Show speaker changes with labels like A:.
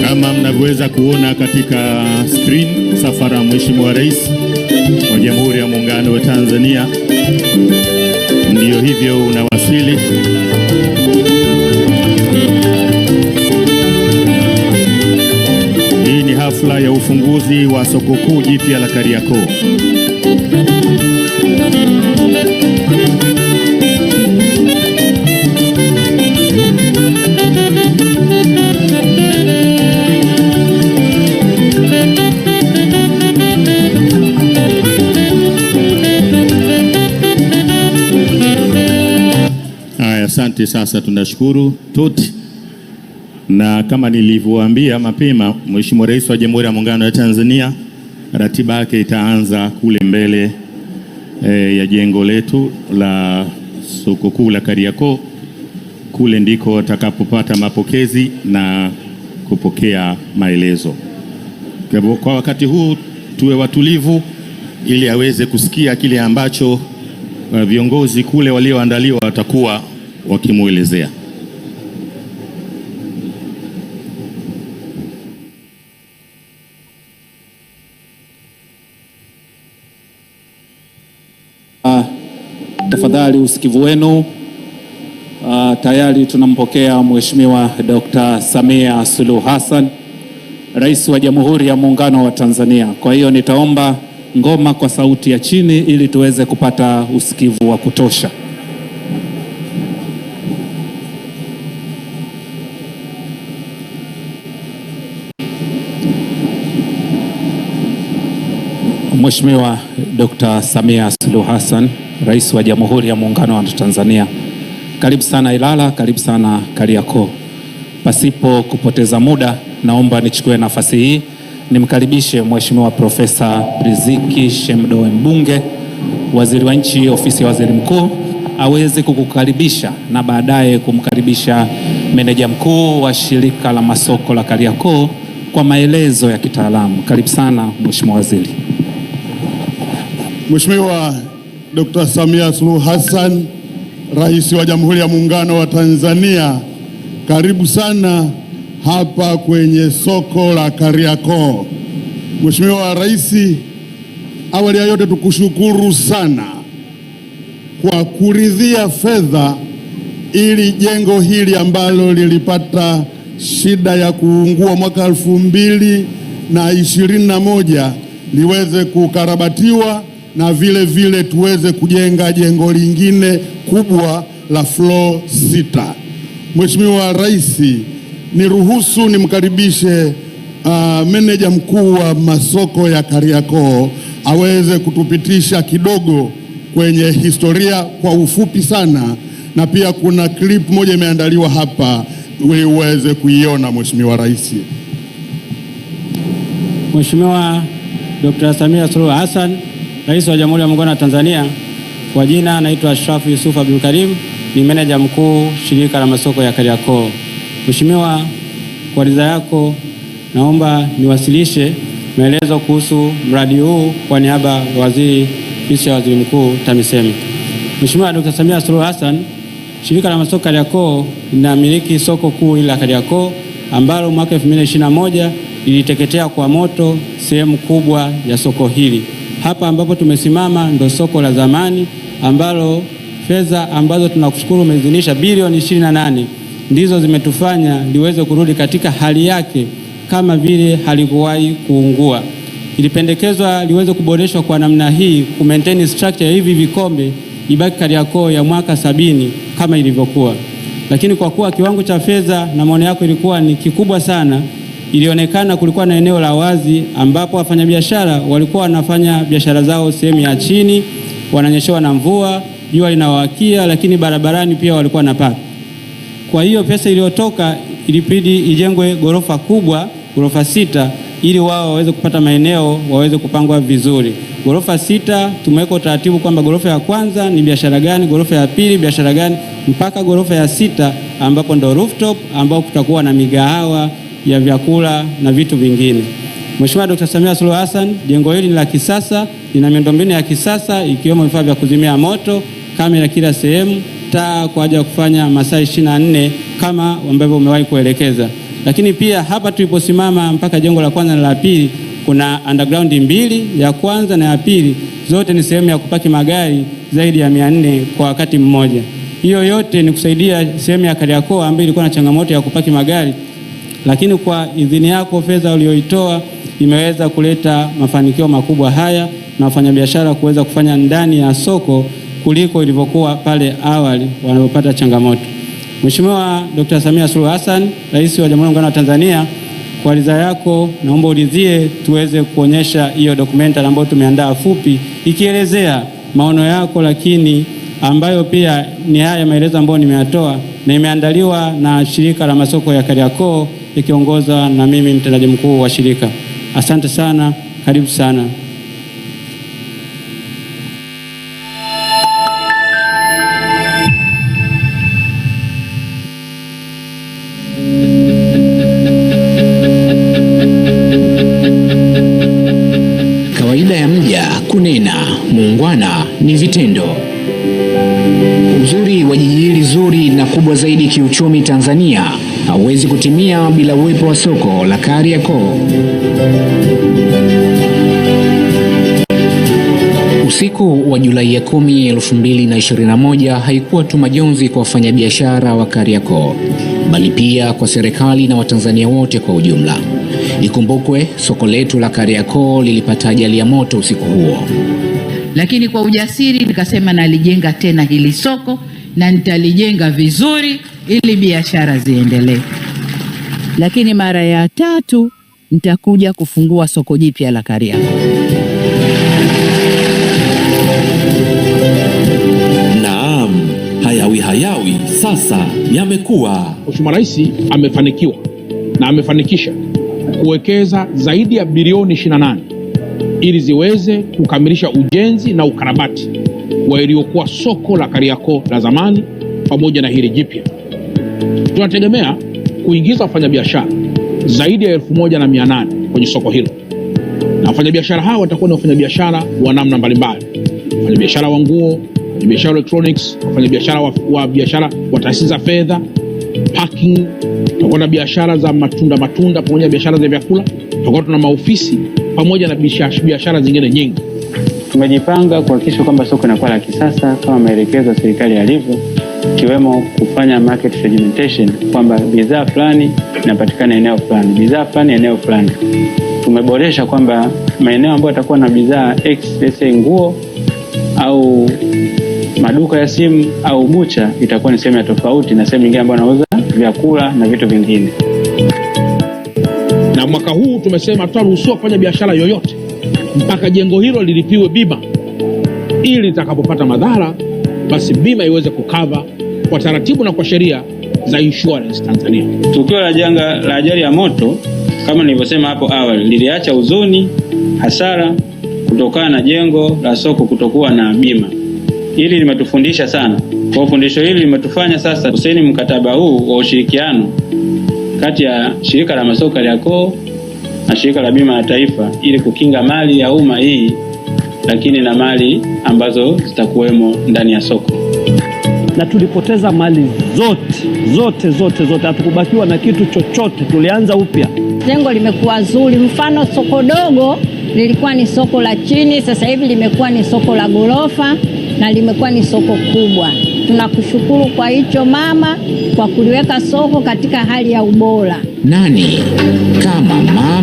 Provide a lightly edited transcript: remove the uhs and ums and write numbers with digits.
A: Kama mnavyoweza kuona katika screen, msafara wa Mheshimiwa Rais wa Jamhuri ya Muungano wa Tanzania ndio hivyo unawasili. Hii ni hafla ya ufunguzi wa soko kuu jipya la Kariakoo. Asante. Sasa tunashukuru TOT, na kama nilivyowaambia mapema, Mheshimiwa Rais wa Jamhuri ya Muungano wa Tanzania ratiba yake itaanza kule mbele ya jengo letu la soko kuu la Kariakoo. Kule ndiko atakapopata mapokezi na kupokea maelezo. Kwa wakati huu tuwe watulivu ili aweze kusikia kile ambacho viongozi kule walioandaliwa watakuwa wakimuelezea.
B: Tafadhali usikivu wenu. Tayari tunampokea Mheshimiwa Dr. Samia Suluhu Hassan, Rais wa Jamhuri ya Muungano wa Tanzania. Kwa hiyo nitaomba ngoma kwa sauti ya chini ili tuweze kupata usikivu wa kutosha. Mheshimiwa Dr. Samia Suluhu Hassan, Rais wa Jamhuri ya Muungano wa Tanzania. Karibu sana Ilala, karibu sana Kariakoo. Pasipo kupoteza muda, naomba nichukue nafasi hii nimkaribishe Mheshimiwa Profesa Riziki Shemdoe Mbunge, Waziri wa Nchi, Ofisi ya Waziri Mkuu, aweze kukukaribisha na baadaye kumkaribisha Meneja Mkuu wa Shirika la Masoko la Kariakoo kwa maelezo ya kitaalamu. Karibu sana Mheshimiwa Waziri.
C: Mheshimiwa Dr. Samia Suluhu Hassan, Rais wa Jamhuri ya Muungano wa Tanzania, karibu sana hapa kwenye soko la Kariakoo. Mheshimiwa Rais, awali ya yote tukushukuru sana kwa kuridhia fedha ili jengo hili ambalo lilipata shida ya kuungua mwaka 2021 liweze kukarabatiwa na vile vile tuweze kujenga jengo lingine kubwa la floor 6. Mheshimiwa Rais, niruhusu nimkaribishe Meneja Mkuu wa masoko ya Kariakoo aweze kutupitisha kidogo kwenye historia kwa ufupi sana, na pia kuna clip moja imeandaliwa hapa ili uweze kuiona. Mheshimiwa Rais.
D: Mheshimiwa Dr. Samia Suluhu Hassan, Rais wa Jamhuri ya Muungano wa Tanzania. Kwa jina naitwa Ashraf Yusuf Abdul Karim, ni Meneja Mkuu Shirika la Masoko ya Kariakoo. Mheshimiwa, kwa ridhaa yako naomba niwasilishe maelezo kuhusu mradi huu kwa niaba ya Waziri, Ofisi ya Waziri Mkuu, TAMISEMI. Mheshimiwa Dr. Samia Suluhu Hassan, Shirika la Masoko Kariakoo linamiliki soko kuu la Kariakoo ambalo mwaka 2021 liliteketea kwa moto sehemu kubwa ya soko hili. Hapa ambapo tumesimama ndo soko la zamani ambalo fedha ambazo tunakushukuru umeidhinisha bilioni 28 ndizo zimetufanya liweze kurudi katika hali yake kama vile halikuwahi kuungua. Ilipendekezwa liweze kuboreshwa kwa namna hii ku maintain structure ya hivi vikombe ibaki Kariakoo ya mwaka 70 kama ilivyokuwa. Lakini kwa kuwa kiwango cha fedha na maono yako ilikuwa ni kikubwa sana, ilionekana kulikuwa na eneo la wazi ambapo wafanyabiashara walikuwa wanafanya biashara zao sehemu ya chini, wananyeshewa na mvua, jua linawakia, lakini barabarani pia walikuwa wanapata. Kwa hiyo pesa iliyotoka ilibidi ijengwe gorofa kubwa, gorofa 6, ili wao waweze kupata maeneo, waweze kupangwa vizuri. Gorofa 6 tumeweka utaratibu kwamba gorofa ya kwanza ni biashara gani, gorofa ya pili biashara gani, mpaka gorofa ya 6 ambapo ndo rooftop ambapo kutakuwa na migahawa ya vyakula na vitu vingine. Mheshimiwa Dr. Samia Suluhu Hassan, jengo hili ni la kisasa, lina miundombinu ya kisasa ikiwemo vifaa vya kuzimia moto, kamera kila sehemu, taa kwa ajili ya kufanya masaa 24 kama ambavyo umewahi kuelekeza. Lakini pia hapa tuliposimama mpaka jengo la kwanza na la pili kuna underground mbili, ya kwanza na ya pili, zote ni sehemu ya kupaki magari zaidi ya 400 kwa wakati mmoja. Hiyo yote ni kusaidia sehemu ya Kariakoo ambayo ilikuwa na changamoto ya kupaki magari, lakini kwa idhini yako fedha uliyoitoa imeweza kuleta mafanikio makubwa haya na wafanyabiashara kuweza kufanya ndani ya soko kuliko ilivyokuwa pale awali wanapopata changamoto. Mheshimiwa Dr. Samia Suluhu Hassan, Rais wa Jamhuri ya Muungano wa Tanzania, kwa ridhaa yako naomba uridhie tuweze kuonyesha hiyo documentary ambayo tumeandaa fupi ikielezea maono yako, lakini ambayo pia ni haya maelezo ambayo nimeyatoa, na imeandaliwa na shirika la masoko ya Kariakoo ikiongozwa na mimi mtendaji mkuu wa shirika. Asante sana, karibu sana.
E: Kawaida ya mja kunena, muungwana ni vitendo. Uzuri wa jiji hili zuri na kubwa zaidi kiuchumi Tanzania hauwezi kutimia bila uwepo wa soko la Kariakoo. Usiku wa Julai 10, 2021 haikuwa tu majonzi kwa wafanyabiashara wa Kariakoo, bali pia kwa serikali na Watanzania wote kwa ujumla. Ikumbukwe, soko letu la Kariakoo lilipata ajali ya moto usiku huo.
F: Lakini kwa ujasiri nikasema nalijenga tena hili soko na nitalijenga vizuri ili biashara ziendelee. Lakini mara ya 3 nitakuja kufungua soko jipya la Kariakoo.
G: Naam, hayawi sasa yamekuwa.
H: Mheshimiwa Rais amefanikiwa na amefanikisha kuwekeza zaidi ya bilioni 28 ili ziweze kukamilisha ujenzi na ukarabati wa iliyokuwa soko la Kariakoo la zamani pamoja na hili jipya. Tunategemea kuingiza wafanyabiashara zaidi ya 1800 kwenye soko hilo, na wafanyabiashara hawa watakuwa ni wafanyabiashara wa namna mbalimbali: wafanyabiashara wa nguo, wafanyabiashara electronics, wafanyabiashara wa biashara wa taasisi za fedha, parking, tutakuwa na biashara za matunda pamoja na biashara za vyakula, tutakuwa tuna maofisi pamoja na biashara zingine nyingi.
D: Tumejipanga kuhakikisha kwamba soko linakuwa la kisasa kama maelekezo ya serikali yalivyo, ikiwemo kufanya market segmentation, kwamba bidhaa fulani inapatikana eneo fulani, bidhaa fulani eneo fulani. Tumeboresha kwamba maeneo ambayo yatakuwa na bidhaa X, let's say nguo au maduka ya simu au bucha, itakuwa ni sehemu ya tofauti na sehemu nyingine ambayo wanauza vyakula na vitu vingine.
H: Na mwaka huu tumesema tutaruhusiwa kufanya biashara yoyote mpaka jengo hilo lilipiwe bima, ili litakapopata madhara basi bima iweze kukava kwa taratibu na kwa sheria za insurance Tanzania.
D: Tukio la janga la ajali ya moto kama nilivyosema hapo awali liliacha huzuni, hasara kutokana na jengo la soko kutokuwa na bima. Hili limetufundisha sana. Kwa fundisho hili limetufanya sasa kusaini mkataba huu wa ushirikiano kati ya shirika la masoko Kariakoo na shirika la bima la taifa ili kukinga mali ya umma hii, lakini na mali ambazo zitakuwemo ndani ya soko.
I: Na tulipoteza mali zote, hatukubakiwa na kitu chochote, tulianza upya.
J: Jengo limekuwa zuri, mfano soko dogo lilikuwa ni soko la chini, sasa hivi limekuwa ni soko la ghorofa na limekuwa ni soko kubwa. Tunakushukuru kwa hicho mama, kwa kuliweka soko katika hali ya ubora.
E: Nani kama mama?